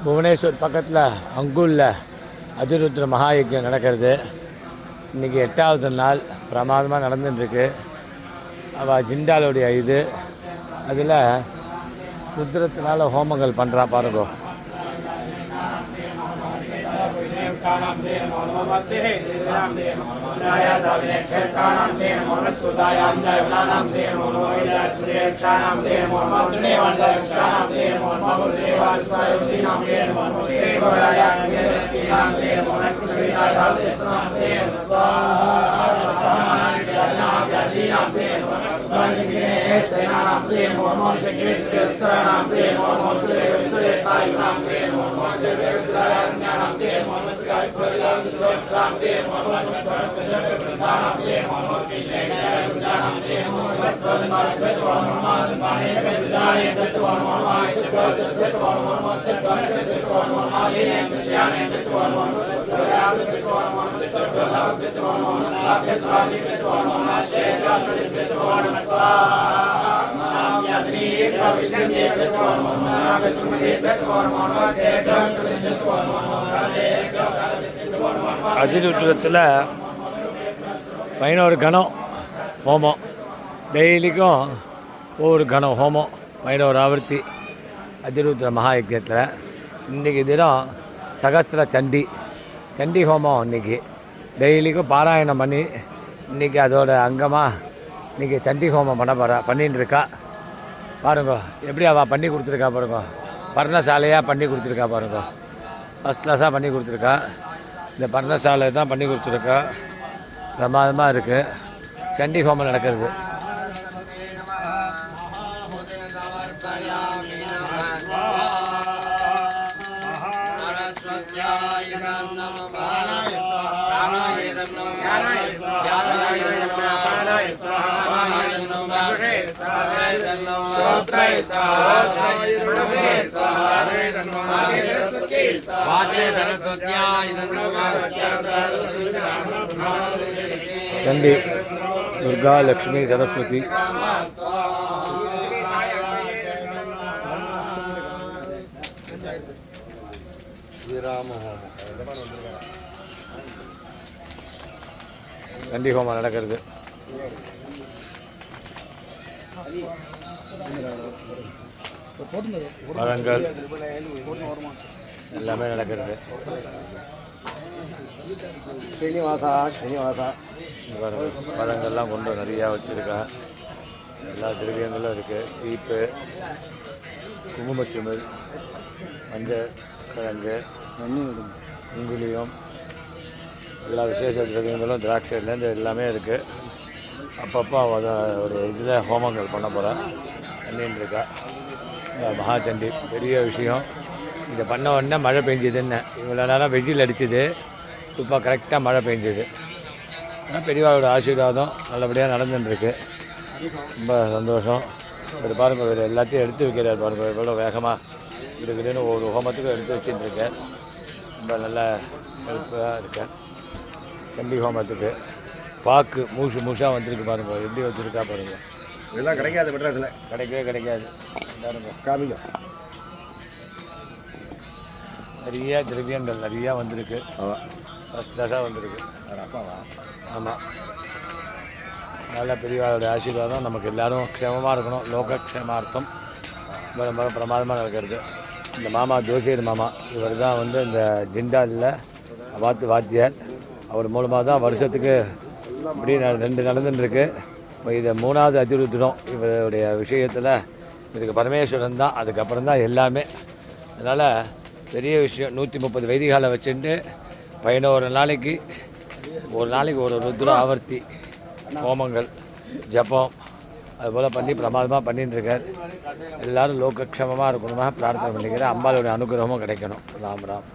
புவனேஸ்வர் பக்கத்தில் அங்குள்ள அதிருத்ர மகாயஜ்யம் நடக்கிறது. இன்றைக்கி 8வது நாள் பிரமாதமாக நடந்துட்டுருக்கு. அவள் ஜிண்டாலுடைய இது அதில் ருத்ரத்தினால ஹோமங்கள் பண்ணுறா பாருங்கோ. அதிருத்ரத்தில் 11 கணம் ஹோமம், டெய்லிக்கும் ஒவ்வொரு கணம் ஹோமம் 11 ஆவர்த்தி அதிருத்ர மகாயஜ்யத்தில். இன்றைக்கி தினம் சகஸ்திர சண்டி ஹோமம். இன்றைக்கி டெய்லிக்கும் பாராயணம் பண்ணி இன்றைக்கி அதோட அங்கமாக இன்றைக்கி சண்டி ஹோமம் பண்ணின்னு இருக்கா பாருங்க. எப்படி அவள் பண்ணி கொடுத்துருக்கா பாருங்க. பர்ணசாலையாக பண்ணி கொடுத்துருக்கா பாருங்க. ஃபஸ்ட் கிளாஸாக பண்ணி கொடுத்துருக்கா. இந்த பர்ணசாலை தான் பண்ணி கொடுத்துருக்கா. பிரமாதமாக இருக்குது. சண்டி ஹோமம் நடக்கிறது. चंडी दुर्गा लक्ष्मी सरस्वती चंडी होम நடக்கிறது. பழங்கள் எல்லாமே நடக்கிறது. ஸ்ரீனிவாசா பழங்கள்லாம் கொண்டு நிறையா வச்சுருக்கா. எல்லா திரவியங்களும் இருக்குது. சீப்பு, குங்குமச்சுமிழ், மஞ்சள் கிழங்கு, குங்குலியம், எல்லா விசேஷ திரவியங்களும் திராட்சைலேருந்து எல்லாமே இருக்குது. அப்பப்போ ஒரு இதில் ஹோமங்கள் பண்ண போகிறேன் பண்ணின்னு இருக்கா. மகாச்சண்டி பெரிய விஷயம். இதை பண்ண உடனே மழை பெஞ்சுதுன்னு இவ்வளோ நேரம் வெயில் அடிச்சுது. இப்போ கரெக்டாக மழை பெஞ்சுது. பெரியவாளோட ஆசீர்வாதம் நல்லபடியாக நடந்துட்டுருக்கு. ரொம்ப சந்தோஷம். இது பாருங்கள், இவர் எல்லாத்தையும் எடுத்து வைக்கிறார் பாருங்கள். எவ்வளோ வேகமாக இருக்குதுன்னு ஒரு ஹோமத்துக்கும் எடுத்து வச்சுட்டுருக்கேன். ரொம்ப நல்ல ஹெல்ப்பாக இருக்கேன். சண்டி ஹோமத்துக்கு பாக்கு மூஷாக வந்திருக்கு பாருங்கள். எப்படி வச்சுருக்கா பாருங்கள். இதெல்லாம் கிடைக்காது, மெட்ராஸில் கிடைக்காது. காமிங்க. நிறையா திரவியங்கள் நிறையா வந்திருக்கு. ஃபஸ்ட் கிளாஸாக வந்திருக்கு. அப்பாவா? ஆமாம். நல்ல பெரியவாளோட ஆசீர்வாதம் நமக்கு எல்லோரும் க்ஷேமமாக இருக்கணும். லோகக்ஷேமார்த்தம் ரொம்ப பிரமாதமாக நடக்கிறது. இந்த மாமா ஜோசியர் மாமா, இவர் தான் இந்த ஜிண்டாலில் வாத்தியார். அவர் மூலமாக தான் வருஷத்துக்கு இப்படி 2 நடந்துட்டுருக்கு. இப்போ இது 3வது அதிருத்ரம். இவருடைய விஷயத்தில் இதுக்கு பரமேஸ்வரன் தான், அதுக்கப்புறம் தான் எல்லாமே. அதனால் பெரிய விஷயம். 130 வைதிகாலை வச்சுட்டு 11 நாளைக்கு ஒரு ருத்ர ஆவர்த்தி ஹோமங்கள் ஜபம் அதுபோல் பண்ணி பிரமாதமாக பண்ணிட்டுருக்கார். எல்லோரும் லோகக்ஷேமமாக இருக்கணுமா பிரார்த்தனை பண்ணிக்கிறேன். அம்பாளுடைய அனுகிரகமும் கிடைக்கணும். ராம் ராம்.